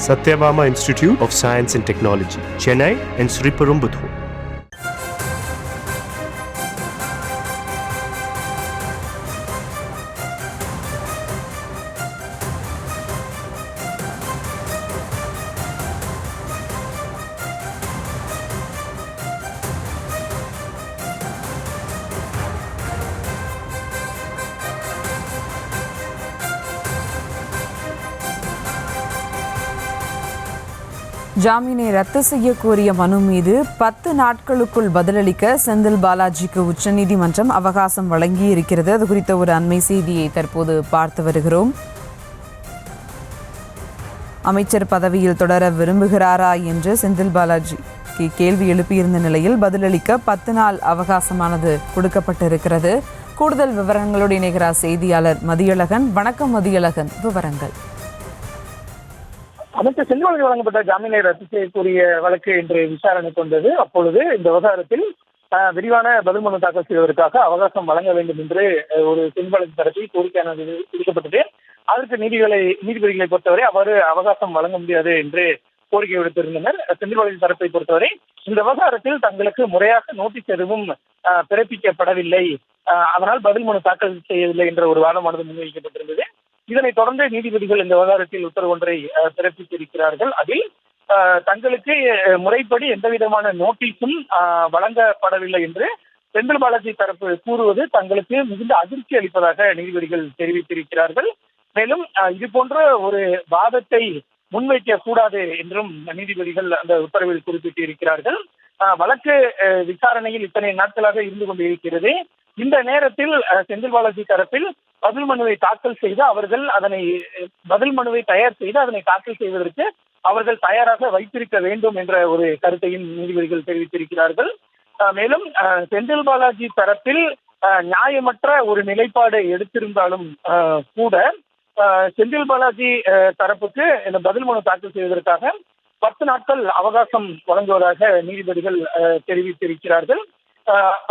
Satyabama Institute of Science and Technology, Chennai and Sriperumbudur. ஜாமீனை ரத்து செய்ய கோரிய மனு மீது 10 நாட்களுக்குள் பதிலளிக்க செந்தில் பாலாஜிக்கு உச்சநீதிமன்றம் அவகாசம் வழங்கி இருக்கிறது. அது குறித்த ஒரு அண்மை செய்தியை தற்போது பார்த்து வருகிறோம். அமைச்சர் பதவியில் தொடர விரும்புகிறாரா என்று செந்தில் பாலாஜி கேள்வி எழுப்பியிருந்த நிலையில் பதிலளிக்க 10 நாள் அவகாசமானது கொடுக்கப்பட்டிருக்கிறது. கூடுதல் விவரங்களோடு இணைகிறார் செய்தியாளர் மதியழகன். வணக்கம் மதியழகன், விவரங்கள். அமைச்சர் செந்தில் பாலாஜி வழங்கப்பட்ட ஜாமீனை ரத்து செய்யக்கூடிய வழக்கு இன்று விசாரணை கொண்டது. அப்பொழுது இந்த விவகாரத்தில் விரிவான பதில் மனு தாக்கல் செய்வதற்காக அவகாசம் வழங்க வேண்டும் என்று ஒரு செந்தில் பாலாஜி தரப்பில் கோரிக்கையானது விடுக்கப்பட்டது. அதற்கு நீதிபதிகளை பொறுத்தவரை அவர் அவகாசம் வழங்க முடியாது என்று கோரிக்கை விடுத்திருந்தனர். செந்தில் பாலாஜி தரப்பை பொறுத்தவரை இந்த விவகாரத்தில் தங்களுக்கு முறையாக நோட்டீஸ் எதுவும் பிறப்பிக்கப்படவில்லை, அதனால் பதில் மனு தாக்கல் செய்யவில்லை என்ற ஒரு வாதமானது முன்வைக்கப்பட்டிருந்தது. இதனைத் தொடர்ந்து நீதிபதிகள் இந்த விவகாரத்தில் உத்தரவு ஒன்றை பிறப்பித்திருக்கிறார்கள். அதில் தங்களுக்கு முறைப்படி எந்த விதமான நோட்டீஸும் வழங்கப்படவில்லை என்று செந்தில் பாலாஜி தரப்பு கூறுவது தங்களுக்கு மிகுந்த அதிர்ச்சி அளிப்பதாக நீதிபதிகள் தெரிவித்திருக்கிறார்கள். மேலும் இது போன்ற ஒரு வாதத்தை முன்வைக்க கூடாது என்றும் நீதிபதிகள் அந்த உத்தரவில் குறிப்பிட்டிருக்கிறார்கள். வழக்கு விசாரணையில் இத்தனை நாட்களாக இருந்து கொண்டிருக்கிறது. இந்த நேரத்தில் செந்தில் பாலாஜி தரப்பில் பதில் மனுவை தாக்கல் செய்து அவர்கள் பதில் மனுவை தயார் செய்து அதனை தாக்கல் செய்வதற்கு அவர்கள் தயாராக வைத்திருக்க வேண்டும் என்ற ஒரு கருத்தையும் நீதிபதிகள் தெரிவித்திருக்கிறார்கள். மேலும் செந்தில் பாலாஜி தரப்பில் நியாயமற்ற ஒரு நிலைப்பாடு எடுத்திருந்தாலும் கூட செந்தில் பாலாஜி தரப்புக்கு இந்த பதில் மனு தாக்கல் செய்வதற்காக 10 நாட்கள் அவகாசம் வழங்குவதாக நீதிபதிகள் தெரிவித்திருக்கிறார்கள்.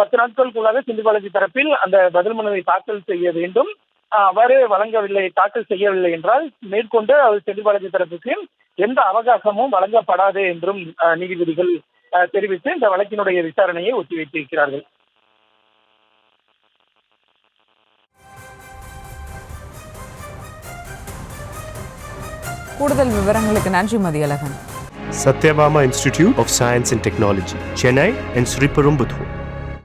10 நாட்களுக்குள்ளாக செந்தில் பாலாஜி தரப்பில் அந்த பதில் மனுவை தாக்கல் செய்ய வேண்டும். அவ்வாறு தாக்கல் செய்யவில்லை என்றால் மேற்கொண்டு செந்தில் பாலாஜி தரப்புக்கு எந்த அவகாசமும் வழங்கப்படாது என்றும் நீதிபதிகள் தெரிவித்து இந்த வழக்கினுடைய விசாரணையை ஒத்திவைத்திருக்கிறார்கள். கூடுதல் விவரங்களுக்கு நன்றி Mathiyazhagan. Satyabama Institute of Science and Technology, Chennai and Sriperumbudur.